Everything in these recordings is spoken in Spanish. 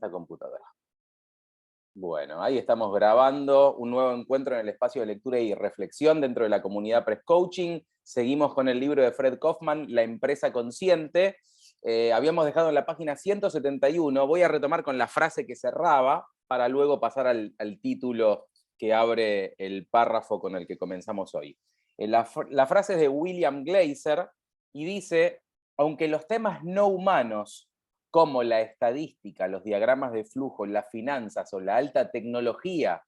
esta computadora. Bueno, ahí estamos grabando un nuevo encuentro en el espacio de lectura y reflexión dentro de la comunidad Press Coaching. Seguimos con el libro de Fred Kofman, La empresa consciente. Habíamos dejado en la página 171. Voy a retomar con la frase que cerraba para luego pasar al título que abre el párrafo con el que comenzamos hoy. La frase es de William Gleiser y dice: aunque los temas no humanos como la estadística, los diagramas de flujo, las finanzas o la alta tecnología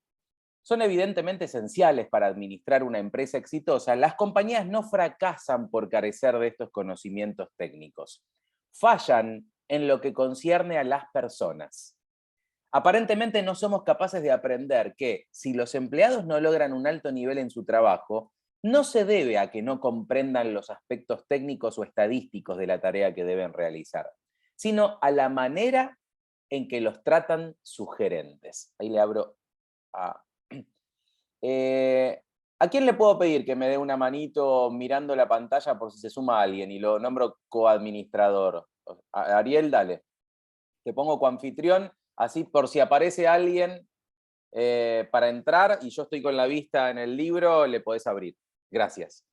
son evidentemente esenciales para administrar una empresa exitosa, las compañías no fracasan por carecer de estos conocimientos técnicos. Fallan en lo que concierne a las personas. Aparentemente no somos capaces de aprender que, si los empleados no logran un alto nivel en su trabajo, no se debe a que no comprendan los aspectos técnicos o estadísticos de la tarea que deben realizar, sino a la manera en que los tratan sus gerentes. Ahí le abro a... ¿A quién le puedo pedir que me dé una manito mirando la pantalla por si se suma alguien? Y lo nombro coadministrador. Ariel, dale. Te pongo coanfitrión, así por si aparece alguien para entrar y yo estoy con la vista en el libro, le podés abrir. Gracias.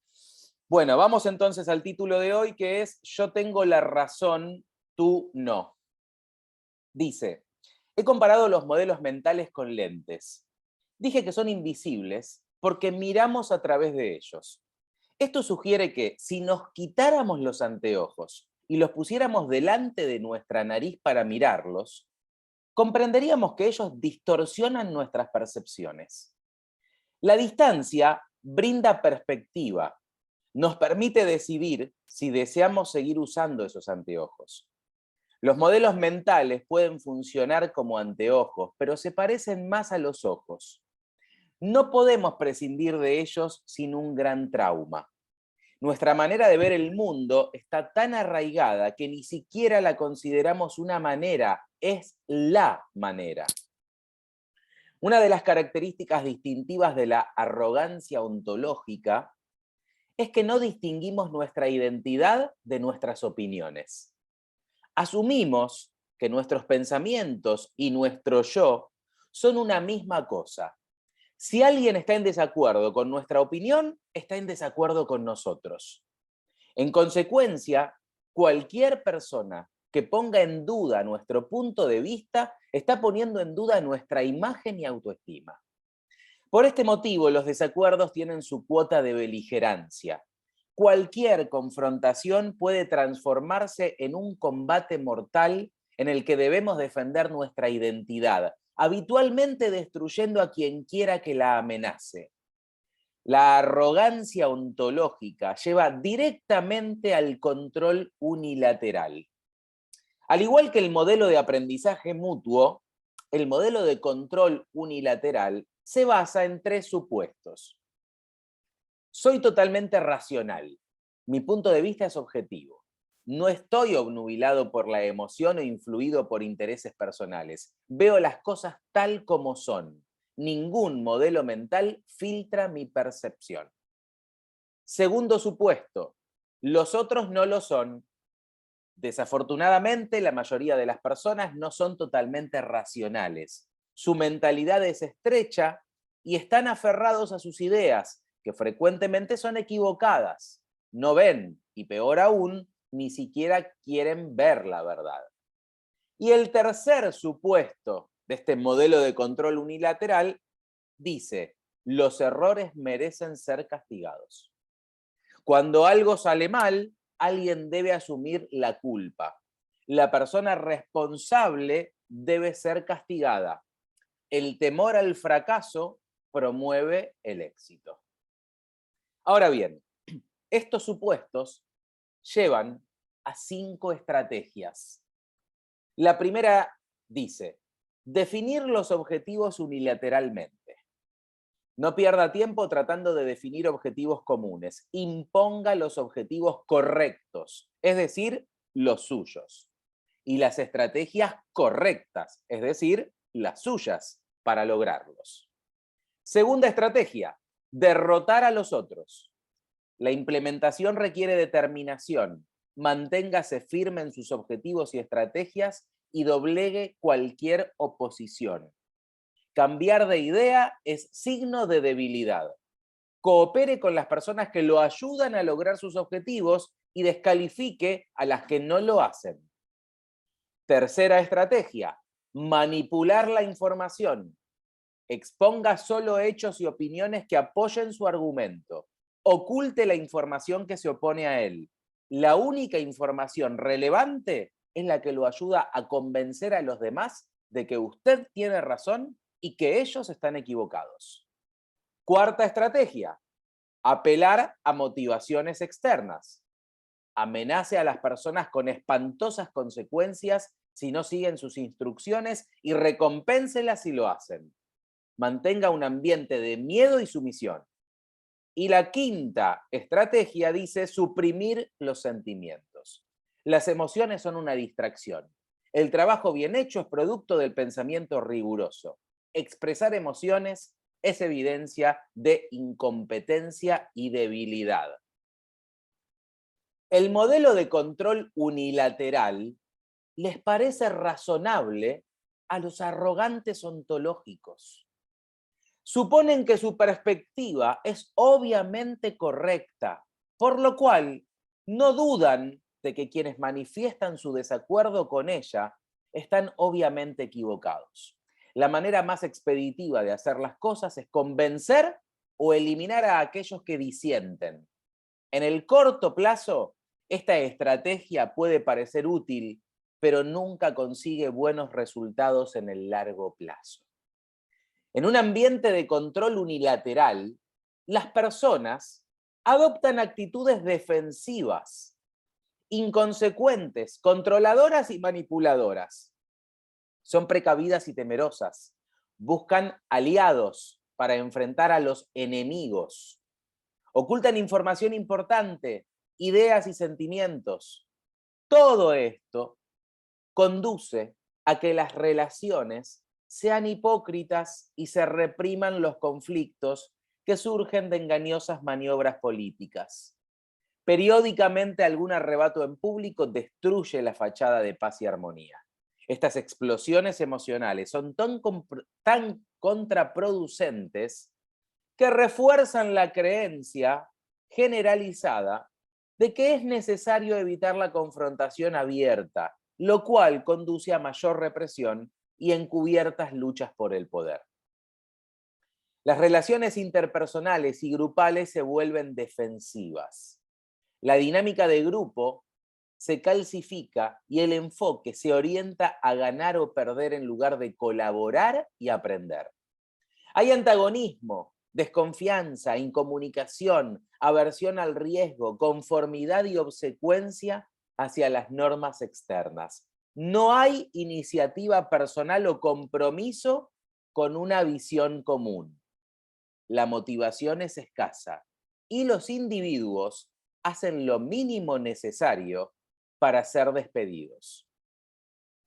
Bueno, vamos entonces al título de hoy, que es Yo tengo la razón, tú no. Dice: he comparado los modelos mentales con lentes. Dije que son invisibles porque miramos a través de ellos. Esto sugiere que si nos quitáramos los anteojos y los pusiéramos delante de nuestra nariz para mirarlos, comprenderíamos que ellos distorsionan nuestras percepciones. La distancia brinda perspectiva, nos permite decidir si deseamos seguir usando esos anteojos. Los modelos mentales pueden funcionar como anteojos, pero se parecen más a los ojos. No podemos prescindir de ellos sin un gran trauma. Nuestra manera de ver el mundo está tan arraigada que ni siquiera la consideramos una manera, es la manera. Una de las características distintivas de la arrogancia ontológica es que no distinguimos nuestra identidad de nuestras opiniones. Asumimos que nuestros pensamientos y nuestro yo son una misma cosa. Si alguien está en desacuerdo con nuestra opinión, está en desacuerdo con nosotros. En consecuencia, cualquier persona que ponga en duda nuestro punto de vista está poniendo en duda nuestra imagen y autoestima. Por este motivo, los desacuerdos tienen su cuota de beligerancia. Cualquier confrontación puede transformarse en un combate mortal en el que debemos defender nuestra identidad, habitualmente destruyendo a quien quiera que la amenace. La arrogancia ontológica lleva directamente al control unilateral. Al igual que el modelo de aprendizaje mutuo, el modelo de control unilateral se basa en tres supuestos. Soy totalmente racional. Mi punto de vista es objetivo. No estoy obnubilado por la emoción o influido por intereses personales. Veo las cosas tal como son. Ningún modelo mental filtra mi percepción. Segundo supuesto, los otros no lo son. Desafortunadamente, la mayoría de las personas no son totalmente racionales. Su mentalidad es estrecha y están aferrados a sus ideas, que frecuentemente son equivocadas. No ven, y peor aún, ni siquiera quieren ver la verdad. Y el tercer supuesto de este modelo de control unilateral dice: los errores merecen ser castigados. Cuando algo sale mal, alguien debe asumir la culpa. La persona responsable debe ser castigada. El temor al fracaso promueve el éxito. Ahora bien, estos supuestos llevan a 5 estrategias. La primera dice: definir los objetivos unilateralmente. No pierda tiempo tratando de definir objetivos comunes. Imponga los objetivos correctos, es decir, los suyos. Y las estrategias correctas, es decir, las suyas, para lograrlos. Segunda estrategia: derrotar a los otros. La implementación requiere determinación. Manténgase firme en sus objetivos y estrategias y doblegue cualquier oposición. Cambiar de idea es signo de debilidad. Coopere con las personas que lo ayudan a lograr sus objetivos y descalifique a las que no lo hacen. Tercera estrategia, manipular la información. Exponga solo hechos y opiniones que apoyen su argumento. Oculte la información que se opone a él. La única información relevante es la que lo ayuda a convencer a los demás de que usted tiene razón y que ellos están equivocados. Cuarta estrategia, apelar a motivaciones externas. Amenace a las personas con espantosas consecuencias si no siguen sus instrucciones y recompénselas si lo hacen. Mantenga un ambiente de miedo y sumisión. Y la quinta estrategia dice suprimir los sentimientos. Las emociones son una distracción. El trabajo bien hecho es producto del pensamiento riguroso. Expresar emociones es evidencia de incompetencia y debilidad. El modelo de control unilateral les parece razonable a los arrogantes ontológicos. Suponen que su perspectiva es obviamente correcta, por lo cual no dudan de que quienes manifiestan su desacuerdo con ella están obviamente equivocados. La manera más expeditiva de hacer las cosas es convencer o eliminar a aquellos que disienten. En el corto plazo, esta estrategia puede parecer útil, pero nunca consigue buenos resultados en el largo plazo. En un ambiente de control unilateral, las personas adoptan actitudes defensivas, inconsecuentes, controladoras y manipuladoras. Son precavidas y temerosas. Buscan aliados para enfrentar a los enemigos. Ocultan información importante, ideas y sentimientos. Todo esto conduce a que las relaciones sean hipócritas y se repriman los conflictos que surgen de engañosas maniobras políticas. Periódicamente algún arrebato en público destruye la fachada de paz y armonía. Estas explosiones emocionales son tan contraproducentes que refuerzan la creencia generalizada de que es necesario evitar la confrontación abierta, lo cual conduce a mayor represión y encubiertas luchas por el poder. Las relaciones interpersonales y grupales se vuelven defensivas. La dinámica de grupo se calcifica y el enfoque se orienta a ganar o perder en lugar de colaborar y aprender. Hay antagonismo, desconfianza, incomunicación, aversión al riesgo, conformidad y obsecuencia hacia las normas externas. No hay iniciativa personal o compromiso con una visión común. La motivación es escasa y los individuos hacen lo mínimo necesario para ser despedidos.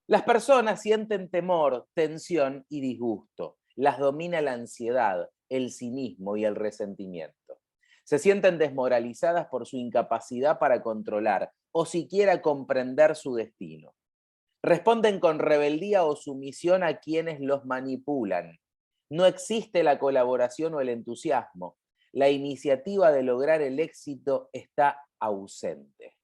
Las personas sienten temor, tensión y disgusto. Las domina la ansiedad, el cinismo y el resentimiento. Se sienten desmoralizadas por su incapacidad para controlar o siquiera comprender su destino. Responden con rebeldía o sumisión a quienes los manipulan. No existe la colaboración o el entusiasmo. La iniciativa de lograr el éxito está ausente.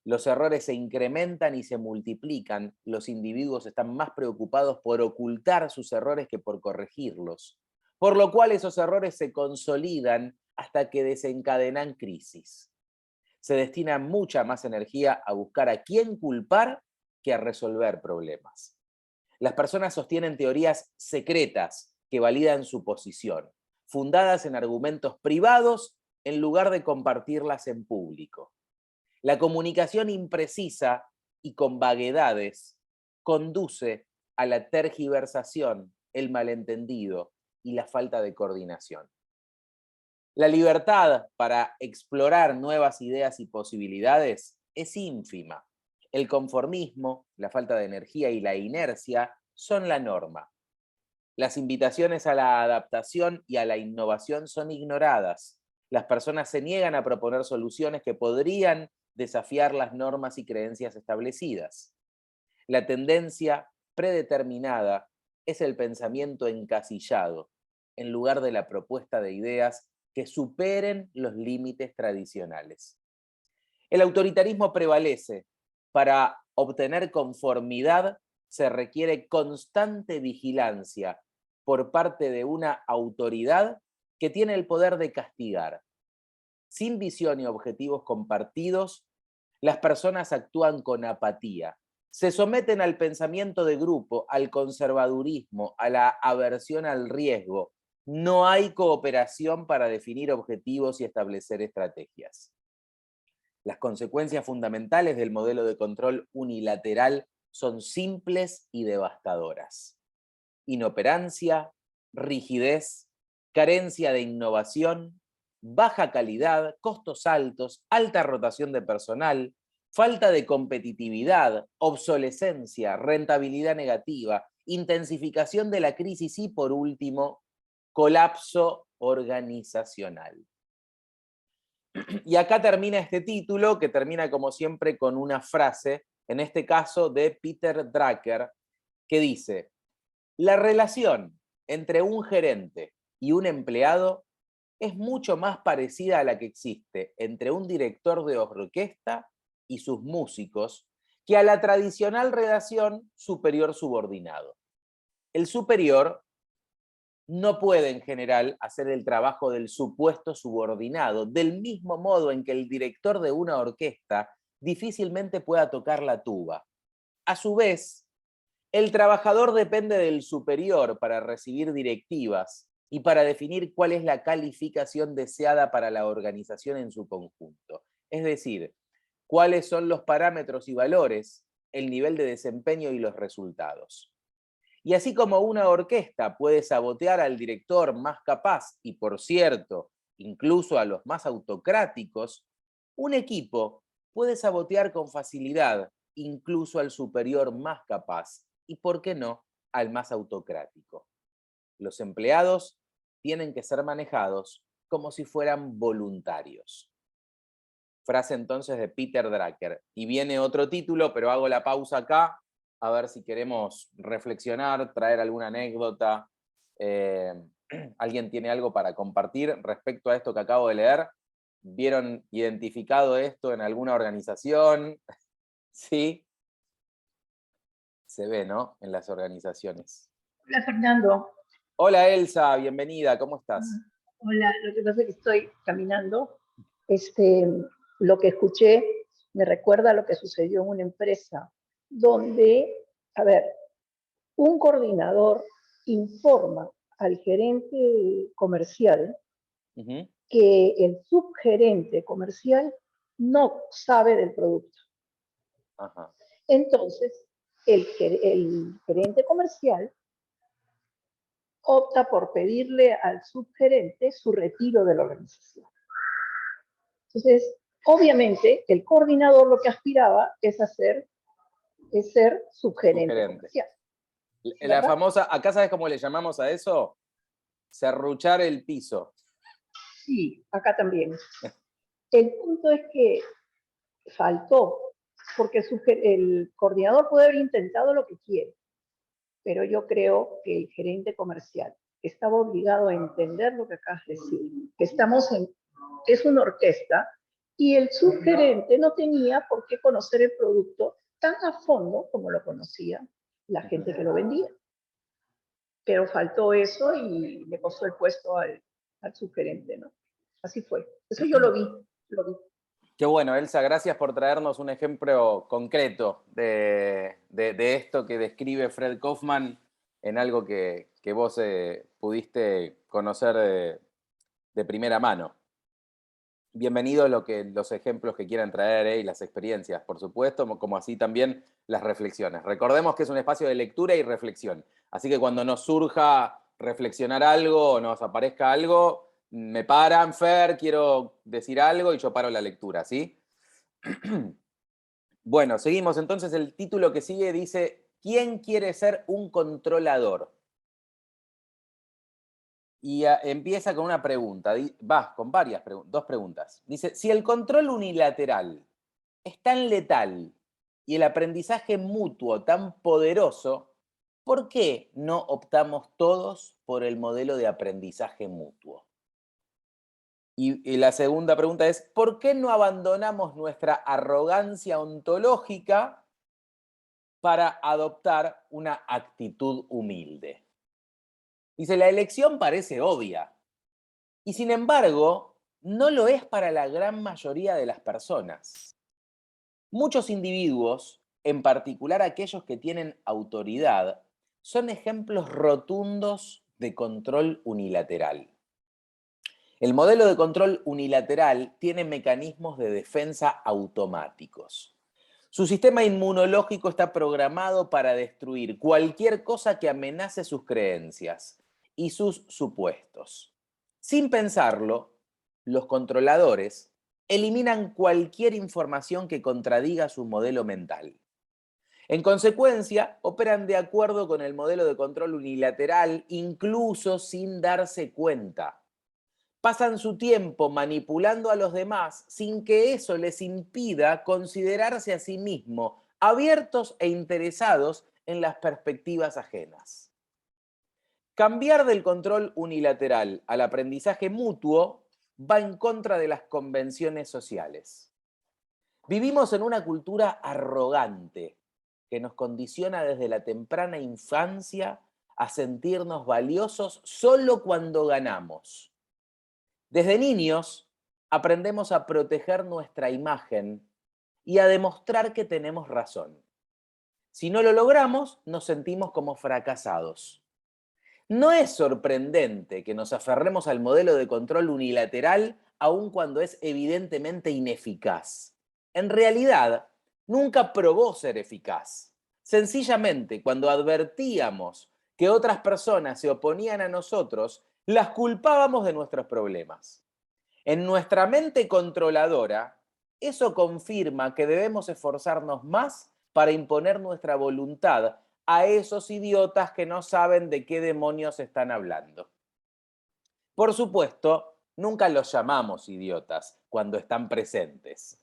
Los errores se incrementan y se multiplican. Los individuos están más preocupados por ocultar sus errores que por corregirlos, por lo cual esos errores se consolidan hasta que desencadenan crisis. Se destina mucha más energía a buscar a quién culpar que a resolver problemas. Las personas sostienen teorías secretas que validan su posición, fundadas en argumentos privados en lugar de compartirlas en público. La comunicación imprecisa y con vaguedades conduce a la tergiversación, el malentendido y la falta de coordinación. La libertad para explorar nuevas ideas y posibilidades es ínfima. El conformismo, la falta de energía y la inercia son la norma. Las invitaciones a la adaptación y a la innovación son ignoradas. Las personas se niegan a proponer soluciones que podrían desafiar las normas y creencias establecidas. La tendencia predeterminada es el pensamiento encasillado, en lugar de la propuesta de ideas que superen los límites tradicionales. El autoritarismo prevalece. Para obtener conformidad se requiere constante vigilancia por parte de una autoridad que tiene el poder de castigar. Sin visión y objetivos compartidos, las personas actúan con apatía. Se someten al pensamiento de grupo, al conservadurismo, a la aversión al riesgo. No hay cooperación para definir objetivos y establecer estrategias. Las consecuencias fundamentales del modelo de control unilateral son simples y devastadoras. Inoperancia, rigidez, carencia de innovación, baja calidad, costos altos, alta rotación de personal, falta de competitividad, obsolescencia, rentabilidad negativa, intensificación de la crisis y, por último, colapso organizacional. Y acá termina este título, que termina como siempre con una frase, en este caso de Peter Drucker, que dice: la relación entre un gerente y un empleado es mucho más parecida a la que existe entre un director de orquesta y sus músicos que a la tradicional relación superior-subordinado. El superior no puede en general hacer el trabajo del supuesto subordinado, del mismo modo en que el director de una orquesta difícilmente pueda tocar la tuba. A su vez, el trabajador depende del superior para recibir directivas y para definir cuál es la calificación deseada para la organización en su conjunto. Es decir, cuáles son los parámetros y valores, el nivel de desempeño y los resultados. Y así como una orquesta puede sabotear al director más capaz y, por cierto, incluso a los más autocráticos, un equipo puede sabotear con facilidad incluso al superior más capaz y, por qué no, al más autocrático. Los empleados tienen que ser manejados como si fueran voluntarios. Frase entonces de Peter Drucker. Y viene otro título, pero hago la pausa acá, a ver si queremos reflexionar, traer alguna anécdota. ¿Alguien tiene algo para compartir respecto a esto que acabo de leer? ¿Vieron identificado esto en alguna organización? Sí, se ve, ¿no? En las organizaciones. Hola Fernando. Hola Elsa, bienvenida, ¿cómo estás? Hola, lo que pasa es que estoy caminando. Este, lo que escuché me recuerda a lo que sucedió en una empresa donde, a ver, un coordinador informa al gerente comercial que el subgerente comercial no sabe del producto. Ajá. Entonces, el gerente comercial opta por pedirle al subgerente su retiro de la organización. Entonces, obviamente, el coordinador lo que aspiraba es ser subgerente comercial. La famosa, acá ¿sabes cómo le llamamos a eso? Serruchar el piso. Sí, acá también. El punto es que faltó, porque el coordinador puede haber intentado lo que quiere, pero yo creo que el gerente comercial estaba obligado a entender lo que acabas de decir, que es una orquesta y el subgerente no tenía por qué conocer el producto tan a fondo como lo conocía la gente que lo vendía. Pero faltó eso y le costó el puesto al subgerente, ¿no? Así fue. Eso yo lo vi. Qué bueno, Elsa, gracias por traernos un ejemplo concreto de esto que describe Fred Kaufman en algo que vos pudiste conocer de primera mano. Bienvenidos los ejemplos que quieran traer y las experiencias, por supuesto, como así también las reflexiones. Recordemos que es un espacio de lectura y reflexión, así que cuando nos surja reflexionar algo o nos aparezca algo, me paran, Fer, quiero decir algo y yo paro la lectura, ¿sí? Bueno, seguimos. Entonces el título que sigue dice: ¿quién quiere ser un controlador? Y empieza con una pregunta, con dos preguntas. Dice: si el control unilateral es tan letal y el aprendizaje mutuo tan poderoso, ¿por qué no optamos todos por el modelo de aprendizaje mutuo? Y la segunda pregunta es, ¿por qué no abandonamos nuestra arrogancia ontológica para adoptar una actitud humilde? Dice, la elección parece obvia, y sin embargo, no lo es para la gran mayoría de las personas. Muchos individuos, en particular aquellos que tienen autoridad, son ejemplos rotundos de control unilateral. El modelo de control unilateral tiene mecanismos de defensa automáticos. Su sistema inmunológico está programado para destruir cualquier cosa que amenace sus creencias y sus supuestos. Sin pensarlo, los controladores eliminan cualquier información que contradiga su modelo mental. En consecuencia, operan de acuerdo con el modelo de control unilateral, incluso sin darse cuenta. Pasan su tiempo manipulando a los demás sin que eso les impida considerarse a sí mismos abiertos e interesados en las perspectivas ajenas. Cambiar del control unilateral al aprendizaje mutuo va en contra de las convenciones sociales. Vivimos en una cultura arrogante que nos condiciona desde la temprana infancia a sentirnos valiosos solo cuando ganamos. Desde niños aprendemos a proteger nuestra imagen y a demostrar que tenemos razón. Si no lo logramos, nos sentimos como fracasados. No es sorprendente que nos aferremos al modelo de control unilateral aun cuando es evidentemente ineficaz. En realidad, nunca probó ser eficaz. Sencillamente, cuando advertíamos que otras personas se oponían a nosotros, las culpábamos de nuestros problemas. En nuestra mente controladora, eso confirma que debemos esforzarnos más para imponer nuestra voluntad a esos idiotas que no saben de qué demonios están hablando. Por supuesto, nunca los llamamos idiotas cuando están presentes.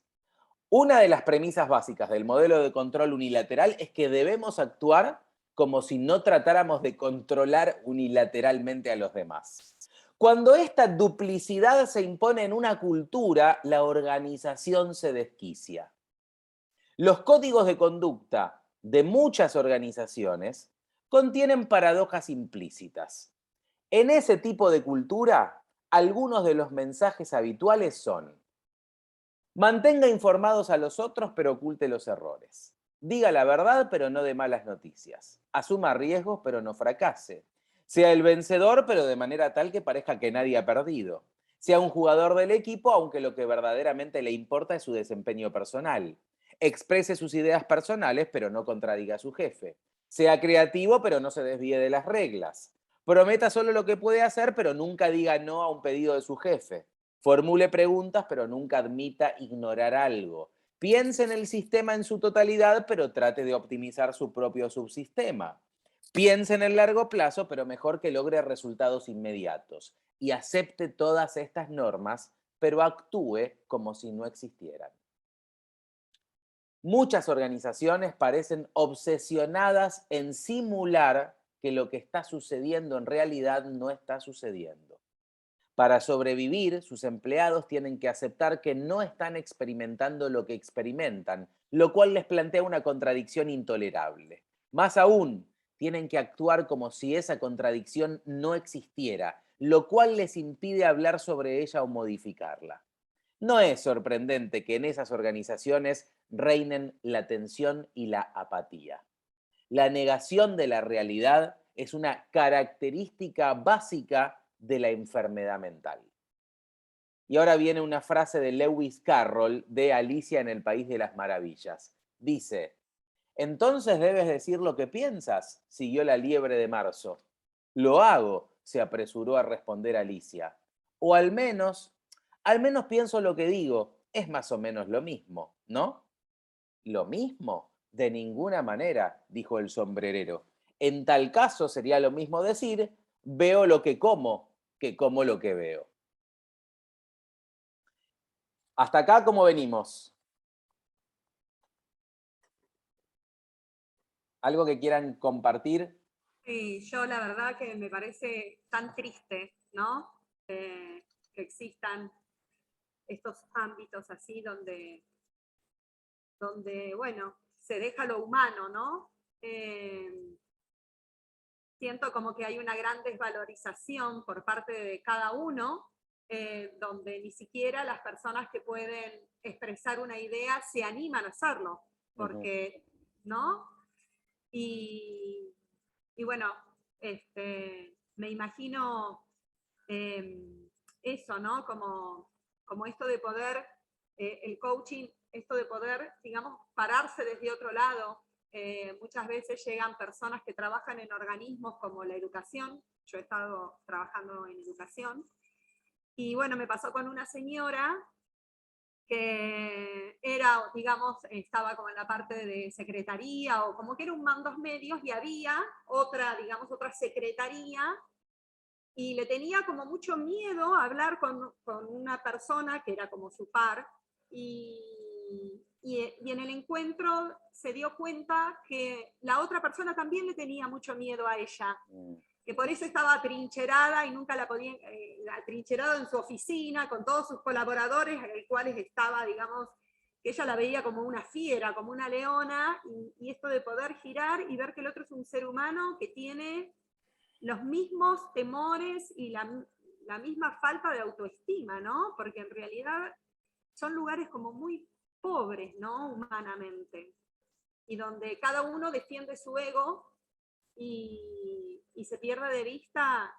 Una de las premisas básicas del modelo de control unilateral es que debemos actuar como si no tratáramos de controlar unilateralmente a los demás. Cuando esta duplicidad se impone en una cultura, la organización se desquicia. Los códigos de conducta de muchas organizaciones contienen paradojas implícitas. En ese tipo de cultura, algunos de los mensajes habituales son: mantenga informados a los otros, pero oculte los errores. Diga la verdad, pero no de malas noticias. Asuma riesgos, pero no fracase. Sea el vencedor, pero de manera tal que parezca que nadie ha perdido. Sea un jugador del equipo, aunque lo que verdaderamente le importa es su desempeño personal. Exprese sus ideas personales, pero no contradiga a su jefe. Sea creativo, pero no se desvíe de las reglas. Prometa solo lo que puede hacer, pero nunca diga no a un pedido de su jefe. Formule preguntas, pero nunca admita ignorar algo. Piense en el sistema en su totalidad, pero trate de optimizar su propio subsistema. Piense en el largo plazo, pero mejor que logre resultados inmediatos. Y acepte todas estas normas, pero actúe como si no existieran. Muchas organizaciones parecen obsesionadas en simular que lo que está sucediendo en realidad no está sucediendo. Para sobrevivir, sus empleados tienen que aceptar que no están experimentando lo que experimentan, lo cual les plantea una contradicción intolerable. Más aún, tienen que actuar como si esa contradicción no existiera, lo cual les impide hablar sobre ella o modificarla. No es sorprendente que en esas organizaciones reinen la tensión y la apatía. La negación de la realidad es una característica básica de la enfermedad mental. Y ahora viene una frase de Lewis Carroll de Alicia en el País de las Maravillas. Dice: entonces debes decir lo que piensas, siguió la liebre de marzo. Lo hago, se apresuró a responder Alicia. O al menos pienso lo que digo, es más o menos lo mismo, ¿no? ¿Lo mismo? De ninguna manera, dijo el sombrerero. En tal caso sería lo mismo decir, veo lo que como lo que veo. Hasta acá, ¿cómo venimos? ¿Algo que quieran compartir? Sí, yo la verdad que me parece tan triste, ¿no? Que existan estos ámbitos así donde, bueno, se deja lo humano, ¿no? Siento como que hay una gran desvalorización por parte de cada uno, donde ni siquiera las personas que pueden expresar una idea se animan a hacerlo, porque, ¿no? Y, y bueno, me imagino eso, ¿no? Como esto de poder, el coaching, esto de poder, digamos, pararse desde otro lado. Muchas veces llegan personas que trabajan en organismos como la educación. Yo he estado trabajando en educación. Y bueno, me pasó con una señora que era, digamos, estaba como en la parte de secretaría o como que era un mandos medios y había otra, digamos, otra secretaría y le tenía como mucho miedo a hablar con una persona que era como su par y en el encuentro se dio cuenta que la otra persona también le tenía mucho miedo a ella, que por eso estaba atrincherada y nunca la podían, atrincherada en su oficina con todos sus colaboradores, a los cuales estaba, digamos, que ella la veía como una fiera, como una leona, y esto de poder girar y ver que el otro es un ser humano que tiene los mismos temores y la misma falta de autoestima, ¿no? Porque en realidad son lugares como muy pobres, ¿no? Humanamente, y donde cada uno defiende su ego y se pierde de vista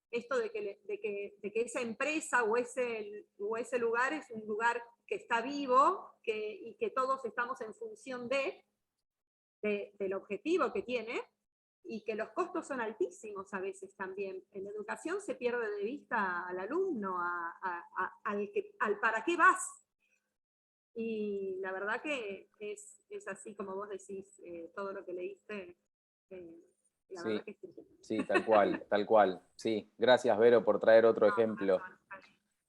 esto de que esa empresa o ese lugar es un lugar que está vivo y que todos estamos en función del objetivo que tiene y que los costos son altísimos a veces también. En la educación se pierde de vista al alumno, al para qué vas. Y la verdad que es así como vos decís, todo lo que leíste, la Sí, verdad que sí. sí, tal cual, tal cual. Sí, gracias Vero por traer otro No, ejemplo,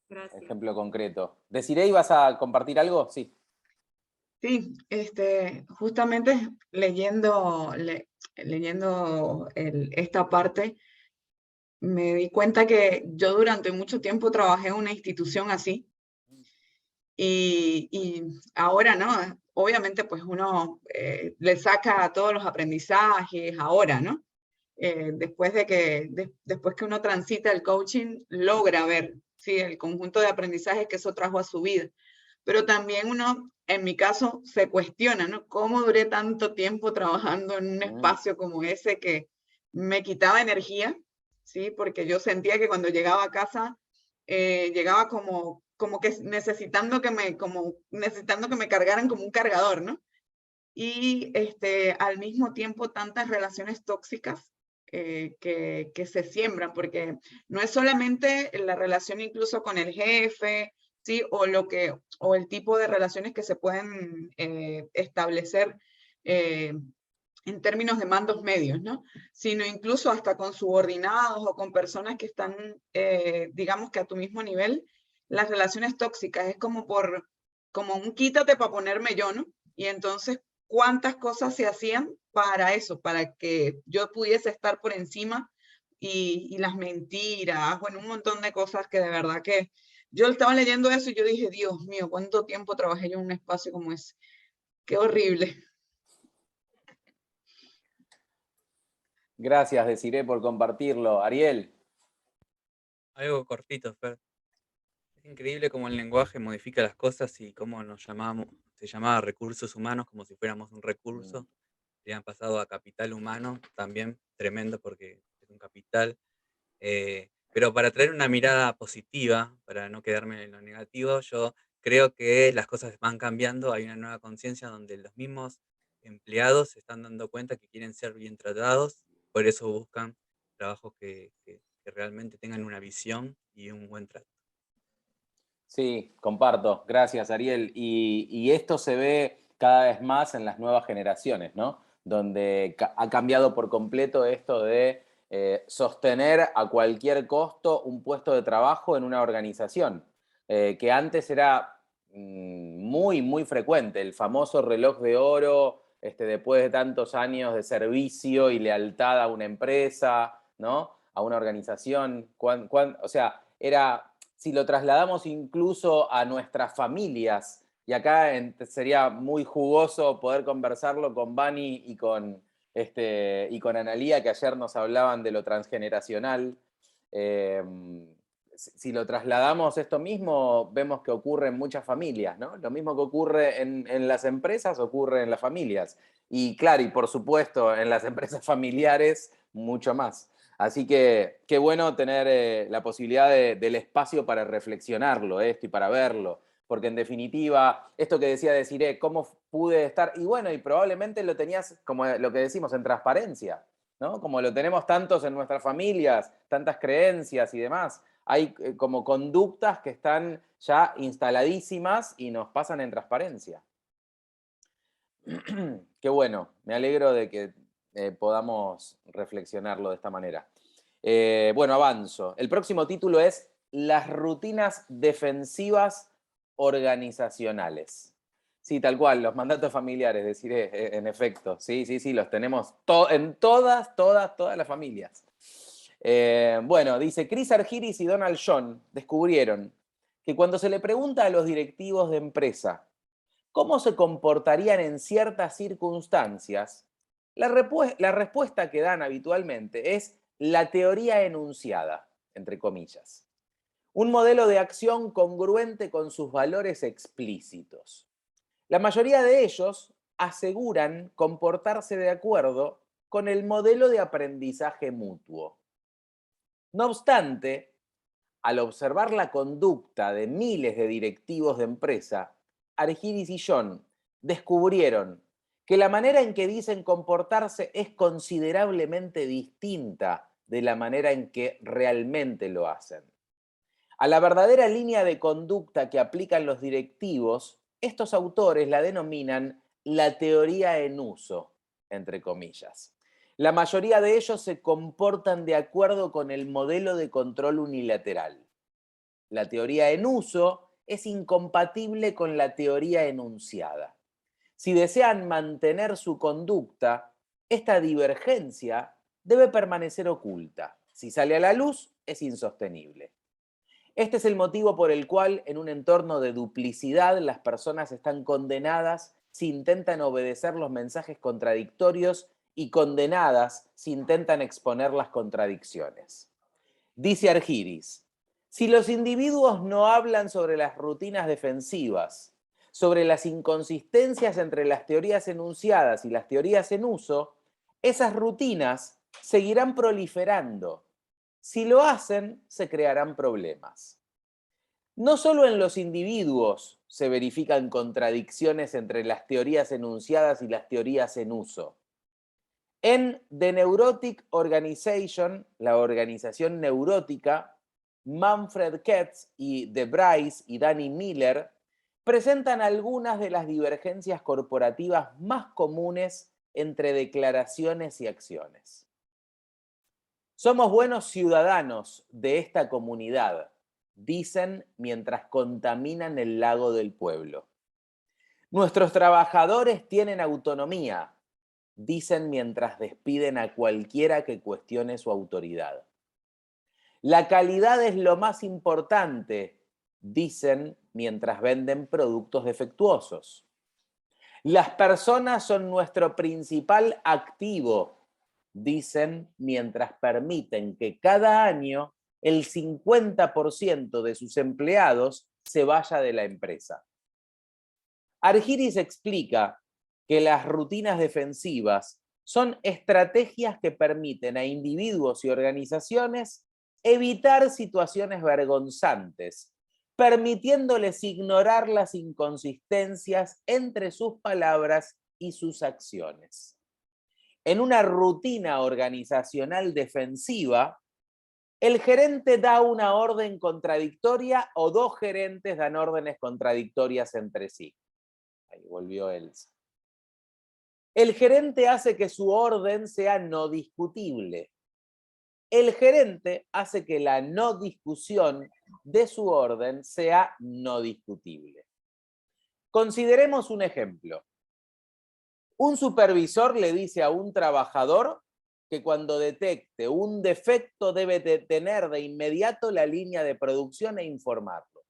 gracias. ejemplo concreto. ¿Desiree, ibas a compartir algo? Sí. Sí, justamente leyendo esta parte, me di cuenta que yo durante mucho tiempo trabajé en una institución así y ahora, ¿no? Obviamente, pues uno le saca todos los aprendizajes ahora, ¿no? Después que uno transita el coaching, logra ver, ¿sí? El conjunto de aprendizajes que eso trajo a su vida. Pero también uno, en mi caso, se cuestiona, ¿no? ¿Cómo duré tanto tiempo trabajando en un espacio como ese que me quitaba energía? ¿Sí? Porque yo sentía que cuando llegaba a casa, llegaba como que necesitando necesitando que me cargaran como un cargador, ¿no? Y al mismo tiempo tantas relaciones tóxicas que se siembran, porque no es solamente la relación incluso con el jefe, ¿sí? O el tipo de relaciones que se pueden establecer en términos de mandos medios, ¿no? Sino incluso hasta con subordinados o con personas que están, digamos que a tu mismo nivel. Las relaciones tóxicas es como un quítate para ponerme yo, ¿no? Y entonces, ¿cuántas cosas se hacían para eso? Para que yo pudiese estar por encima y las mentiras, bueno, un montón de cosas que de verdad que yo estaba leyendo eso y yo dije, Dios mío, ¿cuánto tiempo trabajé yo en un espacio como ese? Qué horrible. Gracias, Desiree, por compartirlo. Ariel. Algo cortito, Fer. Es increíble cómo el lenguaje modifica las cosas y cómo se llamaba recursos humanos como si fuéramos un recurso. Le han pasado a capital humano, también tremendo porque es un capital. Pero para traer una mirada positiva, para no quedarme en lo negativo, yo creo que las cosas van cambiando, hay una nueva conciencia donde los mismos empleados se están dando cuenta que quieren ser bien tratados, por eso buscan trabajos que realmente tengan una visión y un buen trato. Sí, comparto. Gracias, Ariel. Y esto se ve cada vez más en las nuevas generaciones, ¿no? Donde ha cambiado por completo esto de sostener a cualquier costo un puesto de trabajo en una organización, que antes era muy, muy frecuente, el famoso reloj de oro después de tantos años de servicio y lealtad a una empresa, ¿no? A una organización. O sea, si lo trasladamos incluso a nuestras familias, y acá sería muy jugoso poder conversarlo con Vani y con Analía, que ayer nos hablaban de lo transgeneracional. Si lo trasladamos esto mismo, vemos que ocurre en muchas familias, ¿no? Lo mismo que ocurre en las empresas, ocurre en las familias. Y claro, y por supuesto, en las empresas familiares, mucho más. Así que qué bueno tener la posibilidad del espacio para reflexionarlo esto y para verlo. Porque en definitiva, esto que decía Desiree, ¿cómo pude estar? Y bueno, y probablemente lo tenías, como lo que decimos, en transparencia, ¿no? Como lo tenemos tantos en nuestras familias, tantas creencias y demás. Hay como conductas que están ya instaladísimas y nos pasan en transparencia. Qué bueno, me alegro de que podamos reflexionarlo de esta manera. Bueno, avanzo. El próximo título es Las rutinas defensivas organizacionales. Sí, tal cual, los mandatos familiares, deciré, en efecto. Sí, los tenemos en todas las familias. Bueno, dice, Chris Argyris y Donald John descubrieron que cuando se le pregunta a los directivos de empresa cómo se comportarían en ciertas circunstancias, la respuesta que dan habitualmente es la teoría enunciada, entre comillas. Un modelo de acción congruente con sus valores explícitos. La mayoría de ellos aseguran comportarse de acuerdo con el modelo de aprendizaje mutuo. No obstante, al observar la conducta de miles de directivos de empresa, Argyris y John descubrieron que la manera en que dicen comportarse es considerablemente distinta de la manera en que realmente lo hacen. A la verdadera línea de conducta que aplican los directivos, estos autores la denominan la teoría en uso, entre comillas. La mayoría de ellos se comportan de acuerdo con el modelo de control unilateral. La teoría en uso es incompatible con la teoría enunciada. Si desean mantener su conducta, esta divergencia debe permanecer oculta. Si sale a la luz, es insostenible. Este es el motivo por el cual en un entorno de duplicidad las personas están condenadas si intentan obedecer los mensajes contradictorios y condenadas si intentan exponer las contradicciones. Dice Argyris, si los individuos no hablan sobre las rutinas defensivas, sobre las inconsistencias entre las teorías enunciadas y las teorías en uso, esas rutinas seguirán proliferando. Si lo hacen, se crearán problemas. No solo en los individuos se verifican contradicciones entre las teorías enunciadas y las teorías en uso. En The Neurotic Organization, la organización neurótica, Manfred Ketz y De Bryce y Danny Miller presentan algunas de las divergencias corporativas más comunes entre declaraciones y acciones. Somos buenos ciudadanos de esta comunidad, dicen mientras contaminan el lago del pueblo. Nuestros trabajadores tienen autonomía, dicen mientras despiden a cualquiera que cuestione su autoridad. La calidad es lo más importante, dicen mientras venden productos defectuosos. Las personas son nuestro principal activo, dicen mientras permiten que cada año el 50% de sus empleados se vaya de la empresa. Argyris explica que las rutinas defensivas son estrategias que permiten a individuos y organizaciones evitar situaciones vergonzantes, permitiéndoles ignorar las inconsistencias entre sus palabras y sus acciones. En una rutina organizacional defensiva, el gerente da una orden contradictoria o dos gerentes dan órdenes contradictorias entre sí. Ahí volvió Elsa. El gerente hace que su orden sea no discutible. El gerente hace que la no discusión de su orden sea no discutible. Consideremos un ejemplo. Un supervisor le dice a un trabajador que cuando detecte un defecto debe detener de inmediato la línea de producción e informarlo.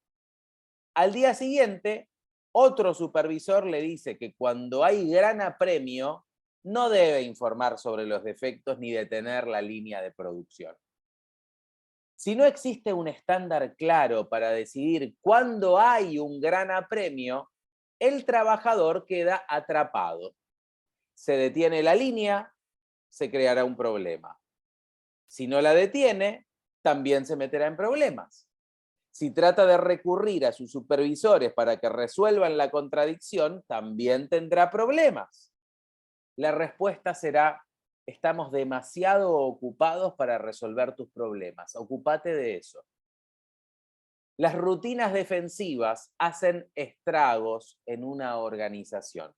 Al día siguiente, otro supervisor le dice que cuando hay gran apremio, no debe informar sobre los defectos ni detener la línea de producción. Si no existe un estándar claro para decidir cuándo hay un gran apremio, el trabajador queda atrapado. Se detiene la línea, se creará un problema. Si no la detiene, también se meterá en problemas. Si trata de recurrir a sus supervisores para que resuelvan la contradicción, también tendrá problemas. La respuesta será: estamos demasiado ocupados para resolver tus problemas. Ocúpate de eso. Las rutinas defensivas hacen estragos en una organización.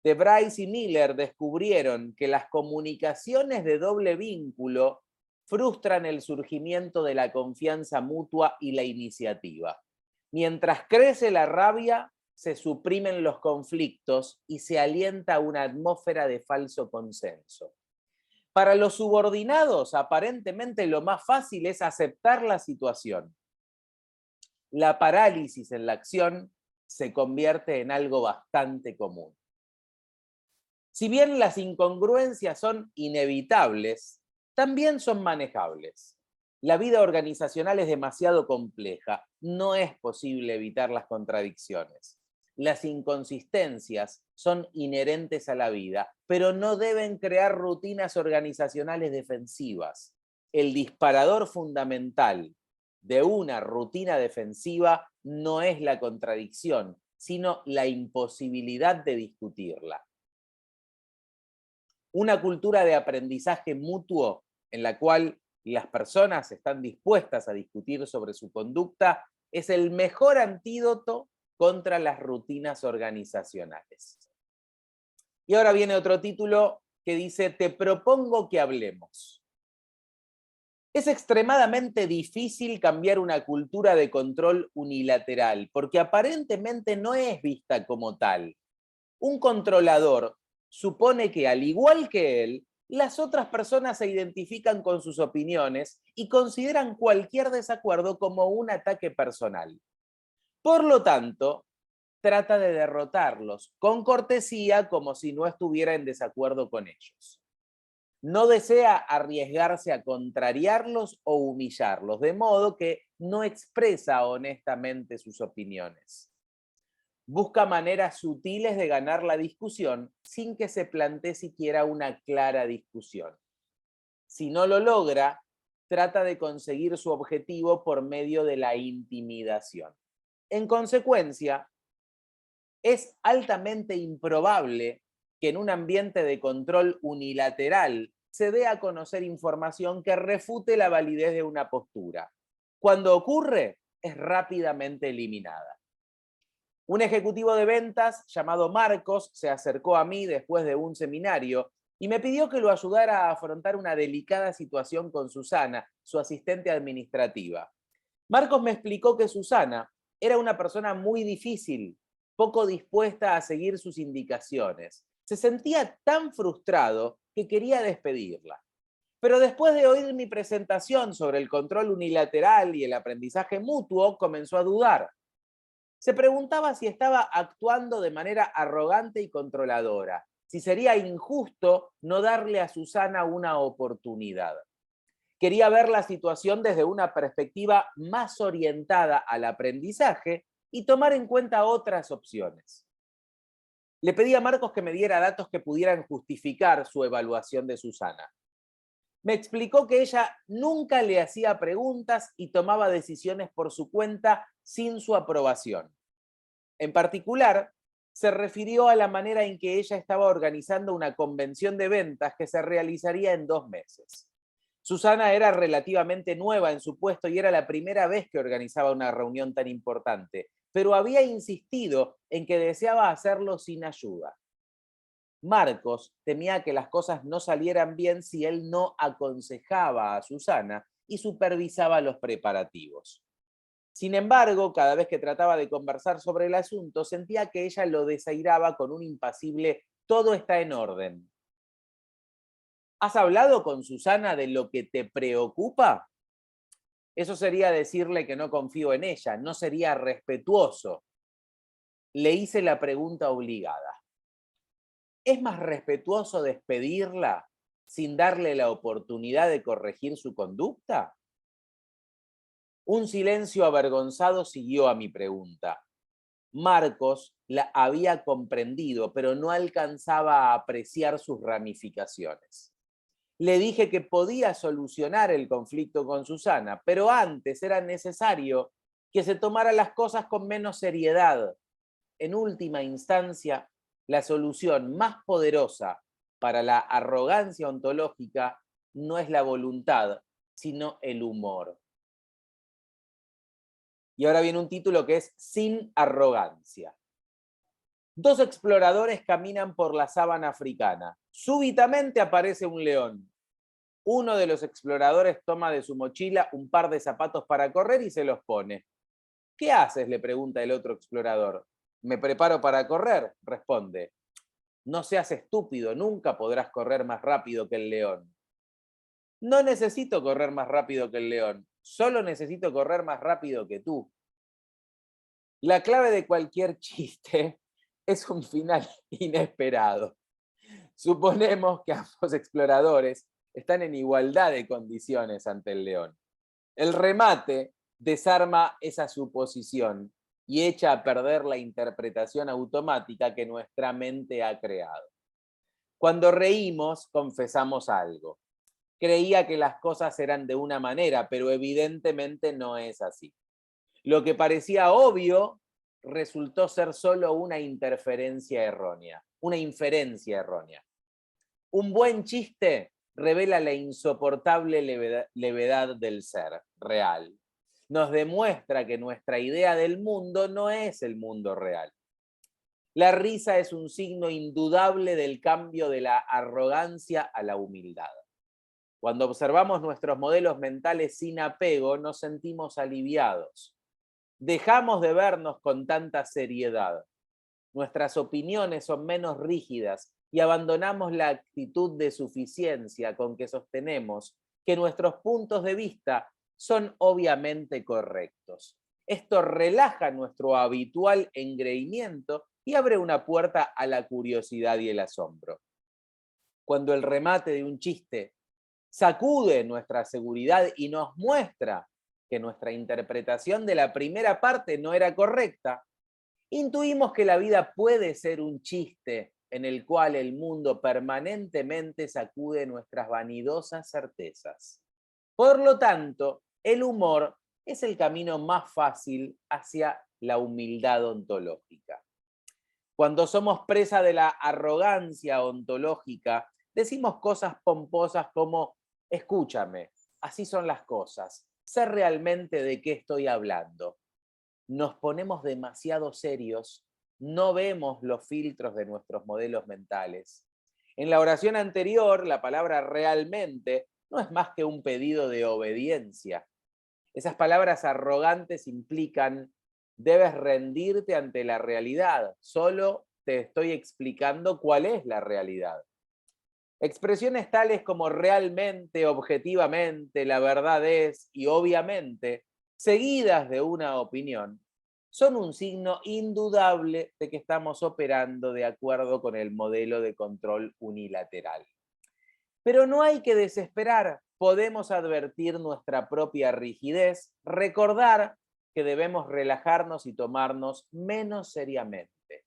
De Bryce y Miller descubrieron que las comunicaciones de doble vínculo frustran el surgimiento de la confianza mutua y la iniciativa. Mientras crece la rabia, se suprimen los conflictos y se alienta una atmósfera de falso consenso. Para los subordinados, aparentemente lo más fácil es aceptar la situación. La parálisis en la acción se convierte en algo bastante común. Si bien las incongruencias son inevitables, también son manejables. La vida organizacional es demasiado compleja. No es posible evitar las contradicciones. Las inconsistencias son inherentes a la vida, pero no deben crear rutinas organizacionales defensivas. El disparador fundamental de una rutina defensiva no es la contradicción, sino la imposibilidad de discutirla. Una cultura de aprendizaje mutuo en la cual las personas están dispuestas a discutir sobre su conducta es el mejor antídoto contra las rutinas organizacionales. Y ahora viene otro título que dice: te propongo que hablemos. Es extremadamente difícil cambiar una cultura de control unilateral, porque aparentemente no es vista como tal. Un controlador supone que, al igual que él, las otras personas se identifican con sus opiniones y consideran cualquier desacuerdo como un ataque personal. Por lo tanto, trata de derrotarlos con cortesía, como si no estuviera en desacuerdo con ellos. No desea arriesgarse a contrariarlos o humillarlos, de modo que no expresa honestamente sus opiniones. Busca maneras sutiles de ganar la discusión sin que se plantee siquiera una clara discusión. Si no lo logra, trata de conseguir su objetivo por medio de la intimidación. En consecuencia, es altamente improbable que en un ambiente de control unilateral se dé a conocer información que refute la validez de una postura. Cuando ocurre, es rápidamente eliminada. Un ejecutivo de ventas llamado Marcos se acercó a mí después de un seminario y me pidió que lo ayudara a afrontar una delicada situación con Susana, su asistente administrativa. Marcos me explicó que Susana era una persona muy difícil, poco dispuesta a seguir sus indicaciones. Se sentía tan frustrado que quería despedirla. Pero después de oír mi presentación sobre el control unilateral y el aprendizaje mutuo, comenzó a dudar. Se preguntaba si estaba actuando de manera arrogante y controladora, si sería injusto no darle a Susana una oportunidad. Quería ver la situación desde una perspectiva más orientada al aprendizaje y tomar en cuenta otras opciones. Le pedí a Marcos que me diera datos que pudieran justificar su evaluación de Susana. Me explicó que ella nunca le hacía preguntas y tomaba decisiones por su cuenta sin su aprobación. En particular, se refirió a la manera en que ella estaba organizando una convención de ventas que se realizaría en 2 meses. Susana era relativamente nueva en su puesto y era la primera vez que organizaba una reunión tan importante, pero había insistido en que deseaba hacerlo sin ayuda. Marcos temía que las cosas no salieran bien si él no aconsejaba a Susana y supervisaba los preparativos. Sin embargo, cada vez que trataba de conversar sobre el asunto, sentía que ella lo desairaba con un impasible todo está en orden. ¿Has hablado con Susana de lo que te preocupa? Eso sería decirle que no confío en ella, no sería respetuoso. Le hice la pregunta obligada. ¿Es más respetuoso despedirla sin darle la oportunidad de corregir su conducta? Un silencio avergonzado siguió a mi pregunta. Marcos la había comprendido, pero no alcanzaba a apreciar sus ramificaciones. Le dije que podía solucionar el conflicto con Susana, pero antes era necesario que se tomara las cosas con menos seriedad. En última instancia, la solución más poderosa para la arrogancia ontológica no es la voluntad, sino el humor. Y ahora viene un título que es Sin arrogancia. Dos exploradores caminan por la sabana africana. Súbitamente aparece un león. Uno de los exploradores toma de su mochila un par de zapatos para correr y se los pone. ¿Qué haces?, le pregunta el otro explorador. Me preparo para correr, responde. No seas estúpido, nunca podrás correr más rápido que el león. No necesito correr más rápido que el león, solo necesito correr más rápido que tú. La clave de cualquier chiste es un final inesperado. Suponemos que ambos exploradores están en igualdad de condiciones ante el león. El remate desarma esa suposición y echa a perder la interpretación automática que nuestra mente ha creado. Cuando reímos, confesamos algo. Creía que las cosas eran de una manera, pero evidentemente no es así. Lo que parecía obvio resultó ser solo una inferencia errónea. Un buen chiste revela la insoportable levedad del ser real. Nos demuestra que nuestra idea del mundo no es el mundo real. La risa es un signo indudable del cambio de la arrogancia a la humildad. Cuando observamos nuestros modelos mentales sin apego, nos sentimos aliviados. Dejamos de vernos con tanta seriedad. Nuestras opiniones son menos rígidas y abandonamos la actitud de suficiencia con que sostenemos que nuestros puntos de vista son obviamente correctos. Esto relaja nuestro habitual engreimiento y abre una puerta a la curiosidad y el asombro. Cuando el remate de un chiste sacude nuestra seguridad y nos muestra que nuestra interpretación de la primera parte no era correcta, intuimos que la vida puede ser un chiste en el cual el mundo permanentemente sacude nuestras vanidosas certezas. Por lo tanto, el humor es el camino más fácil hacia la humildad ontológica. Cuando somos presa de la arrogancia ontológica, decimos cosas pomposas como, escúchame, así son las cosas, sé realmente de qué estoy hablando. Nos ponemos demasiado serios, no vemos los filtros de nuestros modelos mentales. En la oración anterior, la palabra realmente no es más que un pedido de obediencia. Esas palabras arrogantes implican, debes rendirte ante la realidad, solo te estoy explicando cuál es la realidad. Expresiones tales como realmente, objetivamente, la verdad es y obviamente, seguidas de una opinión, son un signo indudable de que estamos operando de acuerdo con el modelo de control unilateral. Pero no hay que desesperar, podemos advertir nuestra propia rigidez, recordar que debemos relajarnos y tomarnos menos seriamente.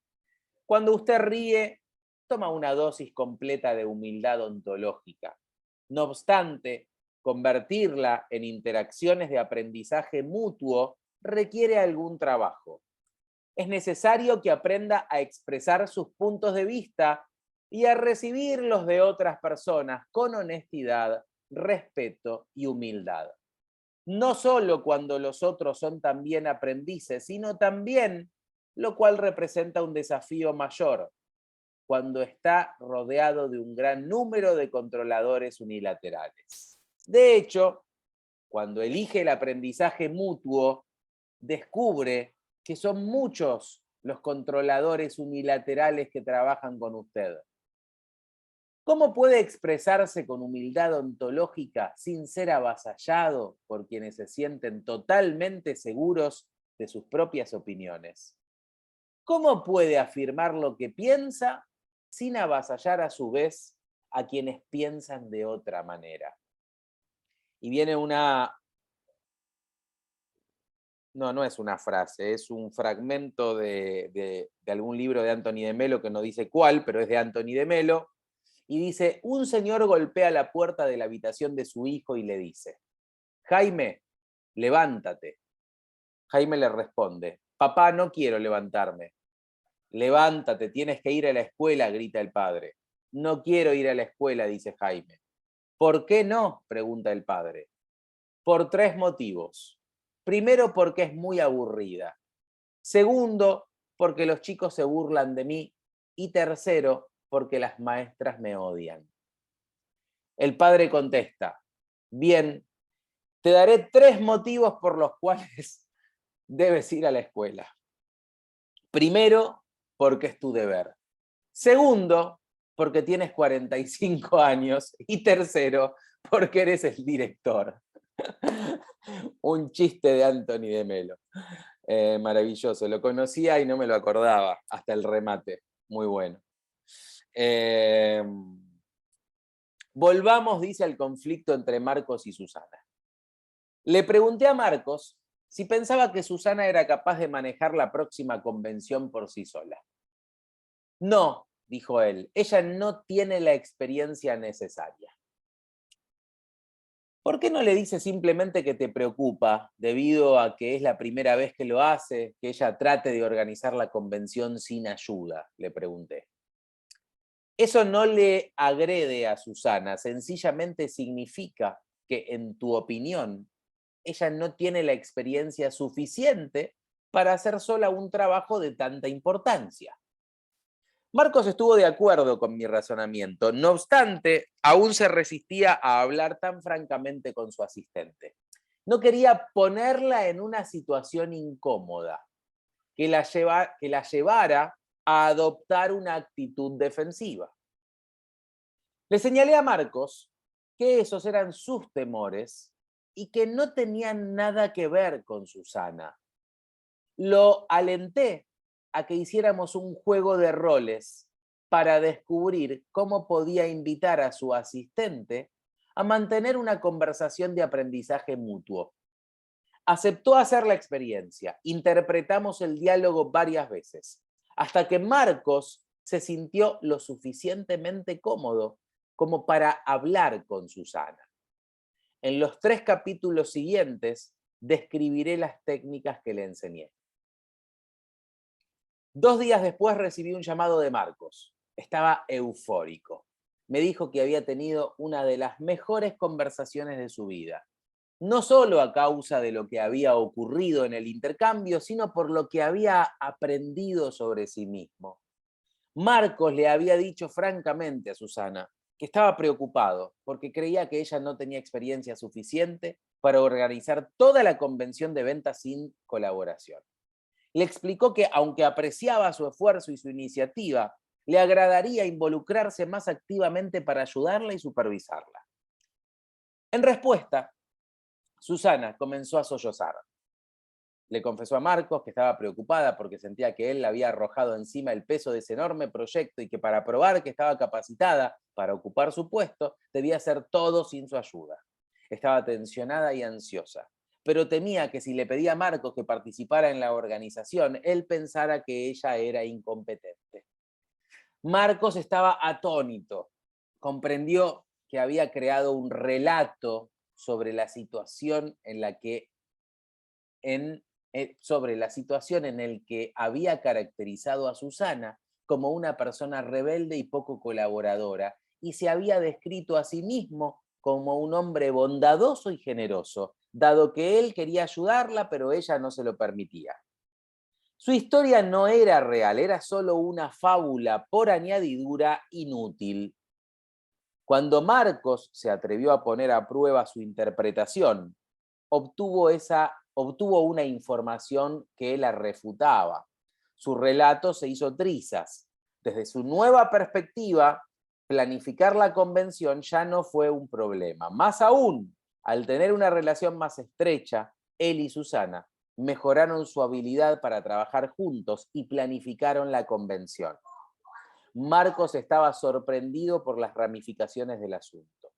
Cuando usted ríe, toma una dosis completa de humildad ontológica. No obstante, convertirla en interacciones de aprendizaje mutuo requiere algún trabajo. Es necesario que aprenda a expresar sus puntos de vista y a recibir los de otras personas con honestidad, respeto y humildad. No solo cuando los otros son también aprendices, sino también, lo cual representa un desafío mayor, cuando está rodeado de un gran número de controladores unilaterales. De hecho, cuando elige el aprendizaje mutuo, descubre que son muchos los controladores unilaterales que trabajan con usted. ¿Cómo puede expresarse con humildad ontológica sin ser avasallado por quienes se sienten totalmente seguros de sus propias opiniones? ¿Cómo puede afirmar lo que piensa sin avasallar a su vez a quienes piensan de otra manera? Y viene una... No es una frase, es un fragmento de algún libro de Anthony de Melo, que no dice cuál, pero es de Anthony de Melo, y dice: un señor golpea la puerta de la habitación de su hijo y le dice: Jaime, levántate. Jaime le responde: papá, no quiero levantarme. Levántate, tienes que ir a la escuela, grita el padre. No quiero ir a la escuela, dice Jaime. ¿Por qué no?, pregunta el padre. Por 3 motivos. Primero, porque es muy aburrida. Segundo, porque los chicos se burlan de mí. Y tercero, porque las maestras me odian. El padre contesta: bien, te daré 3 motivos por los cuales debes ir a la escuela. Primero, porque es tu deber. Segundo, porque tienes 45 años. Y tercero, porque eres el director. Un chiste de Anthony de Melo. Maravilloso, lo conocía y no me lo acordaba, hasta el remate, muy bueno. Volvamos, dice, al conflicto entre Marcos y Susana. Le pregunté a Marcos si pensaba que Susana era capaz de manejar la próxima convención por sí sola. No, dijo él, ella no tiene la experiencia necesaria. ¿Por qué no le dices simplemente que te preocupa, debido a que es la primera vez que lo hace, que ella trate de organizar la convención sin ayuda?, le pregunté. Eso no le agrede a Susana, sencillamente significa que, en tu opinión, ella no tiene la experiencia suficiente para hacer sola un trabajo de tanta importancia. Marcos estuvo de acuerdo con mi razonamiento, no obstante, aún se resistía a hablar tan francamente con su asistente. No quería ponerla en una situación incómoda, que la llevara a adoptar una actitud defensiva. Le señalé a Marcos que esos eran sus temores y que no tenían nada que ver con Susana. Lo alenté a que hiciéramos un juego de roles para descubrir cómo podía invitar a su asistente a mantener una conversación de aprendizaje mutuo. Aceptó hacer la experiencia. Interpretamos el diálogo varias veces, hasta que Marcos se sintió lo suficientemente cómodo como para hablar con Susana. En los 3 capítulos siguientes describiré las técnicas que le enseñé. 2 días después recibí un llamado de Marcos. Estaba eufórico. Me dijo que había tenido una de las mejores conversaciones de su vida. No solo a causa de lo que había ocurrido en el intercambio, sino por lo que había aprendido sobre sí mismo. Marcos le había dicho francamente a Susana que estaba preocupado porque creía que ella no tenía experiencia suficiente para organizar toda la convención de ventas sin colaboración. Le explicó que, aunque apreciaba su esfuerzo y su iniciativa, le agradaría involucrarse más activamente para ayudarla y supervisarla. En respuesta, Susana comenzó a sollozar. Le confesó a Marcos que estaba preocupada porque sentía que él le había arrojado encima el peso de ese enorme proyecto y que, para probar que estaba capacitada para ocupar su puesto, debía hacer todo sin su ayuda. Estaba tensionada y ansiosa, pero temía que si le pedía a Marcos que participara en la organización, él pensara que ella era incompetente. Marcos estaba atónito. Comprendió que había creado un relato sobre la situación en el que había caracterizado a Susana como una persona rebelde y poco colaboradora, y se había descrito a sí mismo como un hombre bondadoso y generoso, dado que él quería ayudarla, pero ella no se lo permitía. Su historia no era real, era solo una fábula por añadidura inútil. Cuando Marcos se atrevió a poner a prueba su interpretación, obtuvo una información que la refutaba. Su relato se hizo trizas. Desde su nueva perspectiva, planificar la convención ya no fue un problema. Más aún, al tener una relación más estrecha, él y Susana mejoraron su habilidad para trabajar juntos y planificaron la convención. Marcos estaba sorprendido por las ramificaciones del asunto.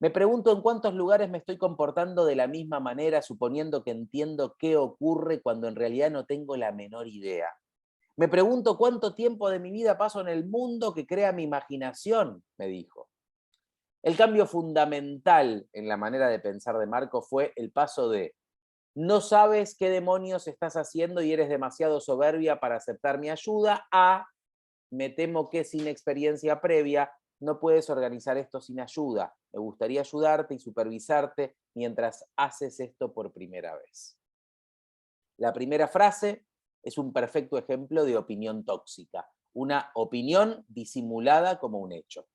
Me pregunto en cuántos lugares me estoy comportando de la misma manera, suponiendo que entiendo qué ocurre cuando en realidad no tengo la menor idea. Me pregunto cuánto tiempo de mi vida paso en el mundo que crea mi imaginación, me dijo. El cambio fundamental en la manera de pensar de Marcos fue el paso de no sabes qué demonios estás haciendo y eres demasiado soberbia para aceptar mi ayuda, a me temo que sin experiencia previa no puedes organizar esto sin ayuda. Me gustaría ayudarte y supervisarte mientras haces esto por primera vez. La primera frase es un perfecto ejemplo de opinión tóxica, una opinión disimulada como un hecho.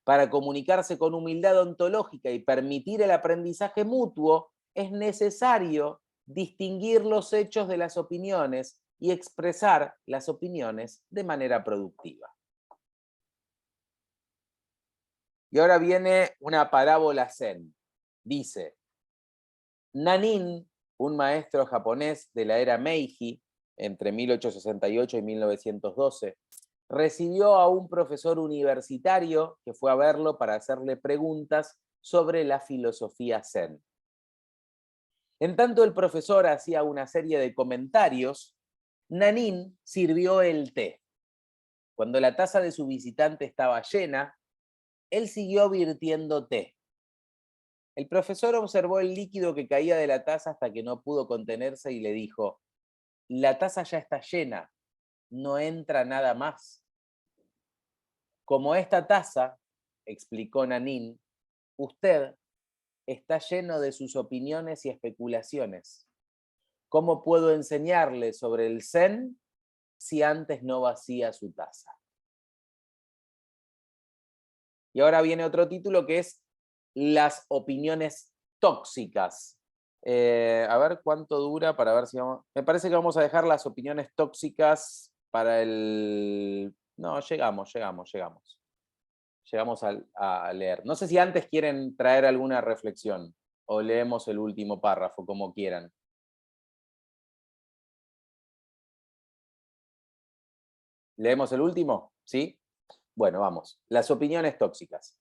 Para comunicarse con humildad ontológica y permitir el aprendizaje mutuo, es necesario distinguir los hechos de las opiniones y expresar las opiniones de manera productiva. Y ahora viene una parábola zen. Dice, Nanin, un maestro japonés de la era Meiji, entre 1868 y 1912, recibió a un profesor universitario que fue a verlo para hacerle preguntas sobre la filosofía zen. En tanto el profesor hacía una serie de comentarios, Nanin sirvió el té. Cuando la taza de su visitante estaba llena, él siguió virtiendo té. El profesor observó el líquido que caía de la taza hasta que no pudo contenerse y le dijo, la taza ya está llena, no entra nada más. Como esta taza, explicó Nanin, usted está lleno de sus opiniones y especulaciones. ¿Cómo puedo enseñarle sobre el Zen si antes no vacía su taza? Y ahora viene otro título que es las opiniones tóxicas. A ver cuánto dura para ver si vamos... Me parece que vamos a dejar las opiniones tóxicas para el... No, llegamos a leer. No sé si antes quieren traer alguna reflexión o leemos el último párrafo, como quieran. ¿Leemos el último? ¿Sí? Bueno, vamos. Las opiniones tóxicas.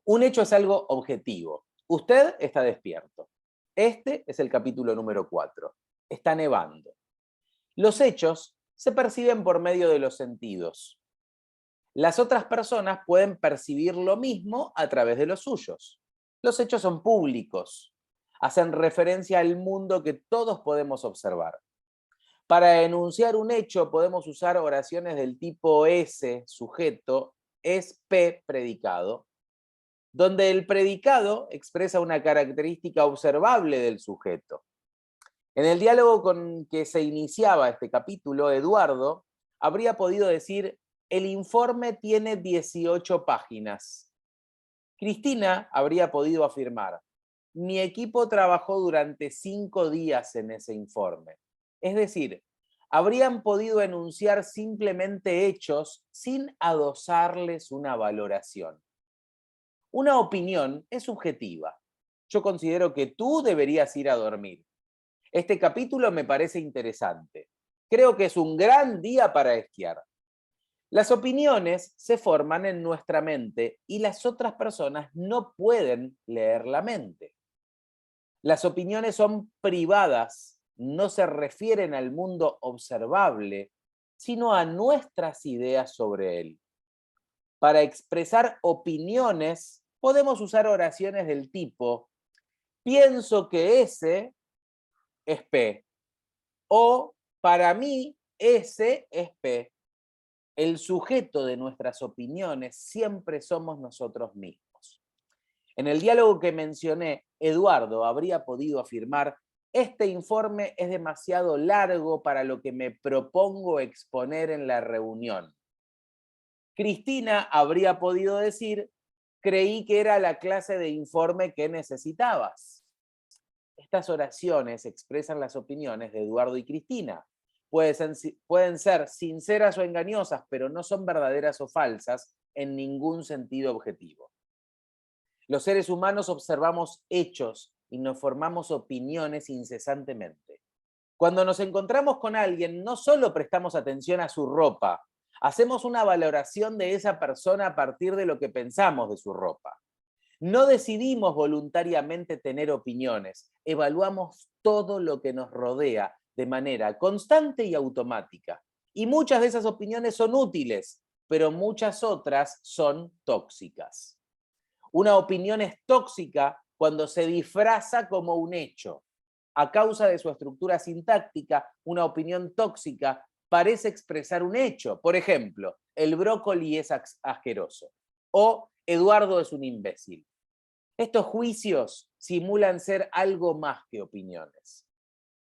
Un hecho es algo objetivo. Usted está despierto. Este es el capítulo número 4. Está nevando. Los hechos se perciben por medio de los sentidos. Las otras personas pueden percibir lo mismo a través de los suyos. Los hechos son públicos. Hacen referencia al mundo que todos podemos observar. Para enunciar un hecho podemos usar oraciones del tipo S, sujeto, es P, predicado, donde el predicado expresa una característica observable del sujeto. En el diálogo con que se iniciaba este capítulo, Eduardo habría podido decir, el informe tiene 18 páginas. Cristina habría podido afirmar, mi equipo trabajó durante 5 días en ese informe. Es decir, habrían podido enunciar simplemente hechos sin adosarles una valoración. Una opinión es subjetiva. Yo considero que tú deberías ir a dormir. Este capítulo me parece interesante. Creo que es un gran día para esquiar. Las opiniones se forman en nuestra mente y las otras personas no pueden leer la mente. Las opiniones son privadas, no se refieren al mundo observable, sino a nuestras ideas sobre él. Para expresar opiniones, podemos usar oraciones del tipo, pienso que ese es P, o para mí ese es P. El sujeto de nuestras opiniones siempre somos nosotros mismos. En el diálogo que mencioné, Eduardo habría podido afirmar, este informe es demasiado largo para lo que me propongo exponer en la reunión. Cristina habría podido decir, creí que era la clase de informe que necesitabas. Estas oraciones expresan las opiniones de Eduardo y Cristina. Pueden ser sinceras o engañosas, pero no son verdaderas o falsas, en ningún sentido objetivo. Los seres humanos observamos hechos y nos formamos opiniones incesantemente. Cuando nos encontramos con alguien, no solo prestamos atención a su ropa, hacemos una valoración de esa persona a partir de lo que pensamos de su ropa. No decidimos voluntariamente tener opiniones, evaluamos todo lo que nos rodea de manera constante y automática. Y muchas de esas opiniones son útiles, pero muchas otras son tóxicas. Una opinión es tóxica cuando se disfraza como un hecho. A causa de su estructura sintáctica, una opinión tóxica parece expresar un hecho. Por ejemplo, el brócoli es asqueroso o Eduardo es un imbécil. Estos juicios simulan ser algo más que opiniones.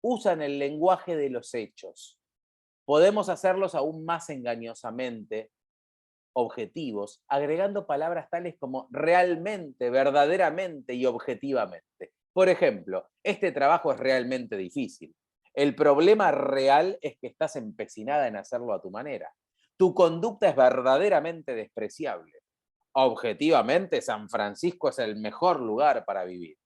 Usan el lenguaje de los hechos. Podemos hacerlos aún más engañosamente objetivos, agregando palabras tales como realmente, verdaderamente y objetivamente. Por ejemplo, este trabajo es realmente difícil. El problema real es que estás empecinada en hacerlo a tu manera. Tu conducta es verdaderamente despreciable. Objetivamente, San Francisco es el mejor lugar para vivir.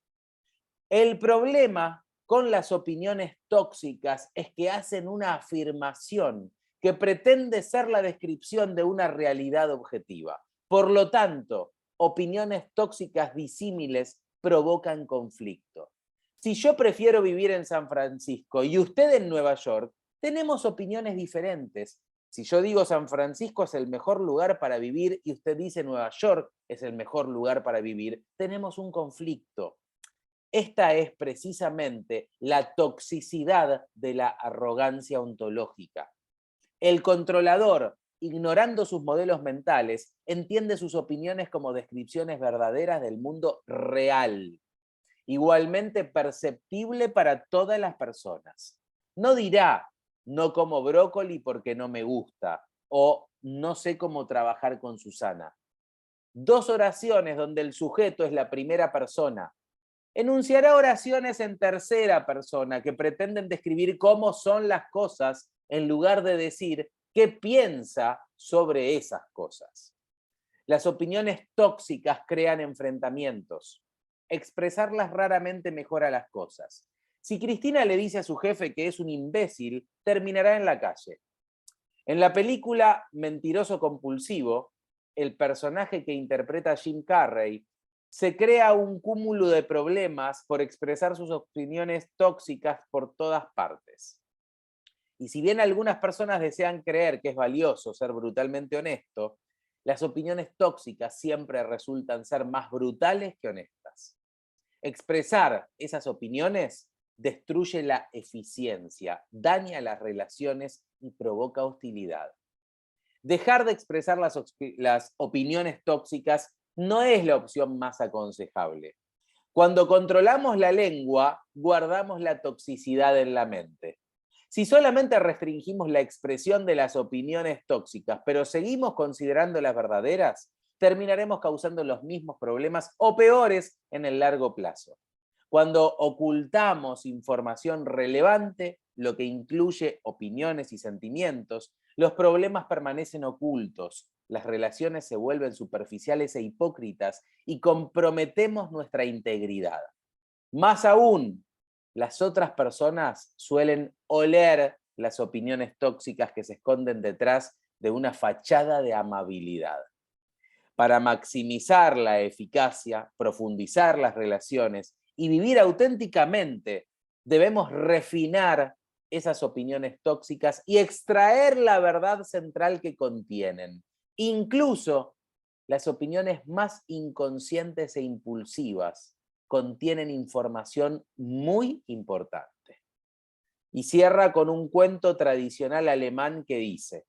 El problema con las opiniones tóxicas es que hacen una afirmación que pretende ser la descripción de una realidad objetiva. Por lo tanto, opiniones tóxicas disímiles provocan conflicto. Si yo prefiero vivir en San Francisco y usted en Nueva York, tenemos opiniones diferentes. Si yo digo San Francisco es el mejor lugar para vivir y usted dice Nueva York es el mejor lugar para vivir, tenemos un conflicto. Esta es precisamente la toxicidad de la arrogancia ontológica. El controlador, ignorando sus modelos mentales, entiende sus opiniones como descripciones verdaderas del mundo real, igualmente perceptible para todas las personas. No dirá, no como brócoli porque no me gusta, o no sé cómo trabajar con Susana. Dos oraciones donde el sujeto es la primera persona. Enunciará oraciones en tercera persona que pretenden describir cómo son las cosas en lugar de decir qué piensa sobre esas cosas. Las opiniones tóxicas crean enfrentamientos. Expresarlas raramente mejora las cosas. Si Cristina le dice a su jefe que es un imbécil, terminará en la calle. En la película Mentiroso Compulsivo, el personaje que interpreta Jim Carrey se crea un cúmulo de problemas por expresar sus opiniones tóxicas por todas partes. Y si bien algunas personas desean creer que es valioso ser brutalmente honesto, las opiniones tóxicas siempre resultan ser más brutales que honestas. Expresar esas opiniones destruye la eficiencia, daña las relaciones y provoca hostilidad. Dejar de expresar las opiniones tóxicas no es la opción más aconsejable. Cuando controlamos la lengua, guardamos la toxicidad en la mente. Si solamente restringimos la expresión de las opiniones tóxicas, pero seguimos considerándolas verdaderas, terminaremos causando los mismos problemas o peores en el largo plazo. Cuando ocultamos información relevante, lo que incluye opiniones y sentimientos, los problemas permanecen ocultos, las relaciones se vuelven superficiales e hipócritas y comprometemos nuestra integridad. Más aún, las otras personas suelen oler las opiniones tóxicas que se esconden detrás de una fachada de amabilidad. Para maximizar la eficacia, profundizar las relaciones y vivir auténticamente, debemos refinar esas opiniones tóxicas y extraer la verdad central que contienen. Incluso las opiniones más inconscientes e impulsivas contienen información muy importante. Y cierra con un cuento tradicional alemán que dice: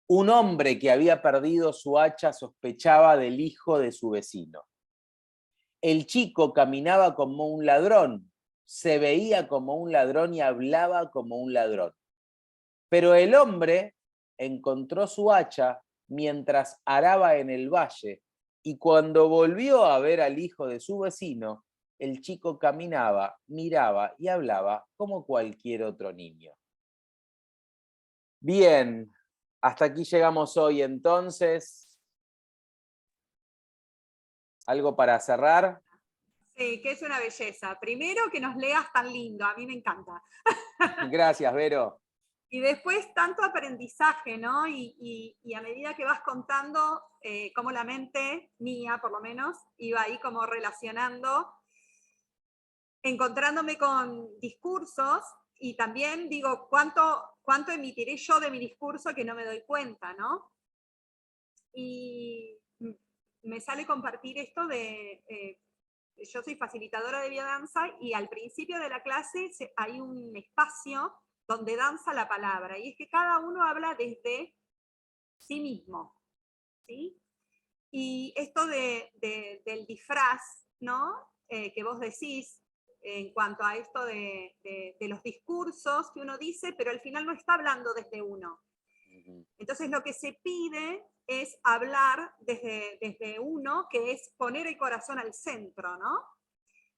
un hombre que había perdido su hacha sospechaba del hijo de su vecino. El chico caminaba como un ladrón, se veía como un ladrón y hablaba como un ladrón. Pero el hombre encontró su hacha mientras araba en el valle, y cuando volvió a ver al hijo de su vecino, el chico caminaba, miraba y hablaba como cualquier otro niño. Bien, hasta aquí llegamos hoy entonces. ¿Algo para cerrar? Sí, que es una belleza. Primero, que nos leas tan lindo, a mí me encanta. Gracias, Vero. Y después tanto aprendizaje, ¿no? Y a medida que vas contando cómo la mente mía, por lo menos, iba ahí como relacionando, encontrándome con discursos y también digo, ¿cuánto emitiré yo de mi discurso que no me doy cuenta, ¿no? Y me sale compartir esto de... yo soy facilitadora de biodanza y al principio de la clase hay un espacio donde danza la palabra, y es que cada uno habla desde sí mismo, ¿sí? Y esto del disfraz, ¿no? Que vos decís en cuanto a esto de los discursos que uno dice, pero al final no está hablando desde uno. Entonces lo que se pide es hablar desde uno, que es poner el corazón al centro, ¿no?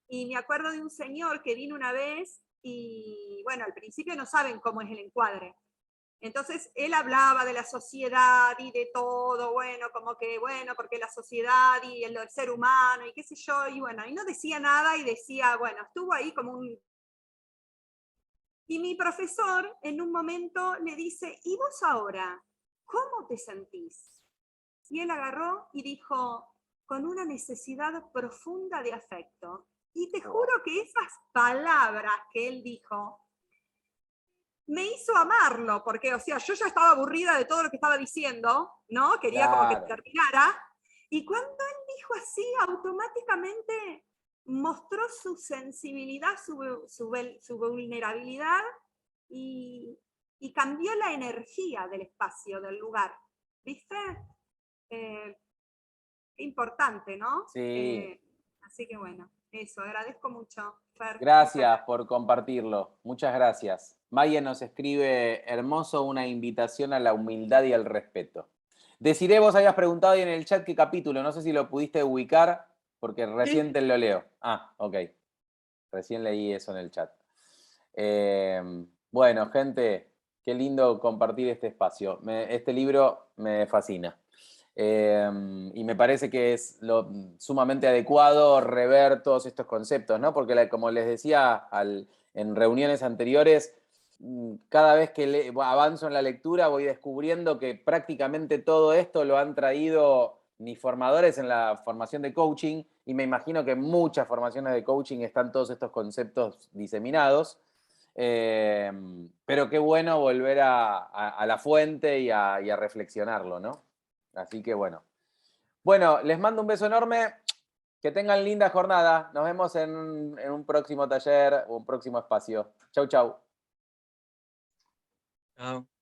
Y me acuerdo de un señor que vino una vez y, bueno, al principio no saben cómo es el encuadre. Entonces él hablaba de la sociedad y de todo, bueno, como que, bueno, porque la sociedad y el ser humano y qué sé yo, y bueno, y no decía nada y decía, bueno, estuvo ahí como un... Y mi profesor en un momento le dice, ¿y vos ahora? ¿Cómo te sentís? Y él agarró y dijo, con una necesidad profunda de afecto. Y te juro que esas palabras que él dijo me hizo amarlo, porque, o sea, yo ya estaba aburrida de todo lo que estaba diciendo, ¿no? Quería como que Claro. terminara. Y cuando él dijo así, automáticamente mostró su sensibilidad, su vulnerabilidad y cambió la energía del espacio, del lugar. ¿Viste? Qué importante, ¿no? Sí. Así que bueno, eso, agradezco mucho, Fer. Gracias por compartirlo. Muchas gracias. Maya nos escribe, hermoso, una invitación a la humildad y al respeto. Desiree, vos habías preguntado ahí en el chat qué capítulo, no sé si lo pudiste ubicar, porque recién te lo leo. Ah, ok. Recién leí eso en el chat. Bueno, gente, qué lindo compartir este espacio. Este libro me fascina. Y me parece que es sumamente adecuado rever todos estos conceptos, ¿no? Porque como les decía en reuniones anteriores, cada vez que avanzo en la lectura voy descubriendo que prácticamente todo esto lo han traído mis formadores en la formación de coaching, y me imagino que en muchas formaciones de coaching están todos estos conceptos diseminados. Pero qué bueno volver a la fuente y a reflexionarlo, ¿no? Así que bueno. Bueno, les mando un beso enorme. Que tengan linda jornada. Nos vemos en un próximo taller o un próximo espacio. Chau, chau. Chao.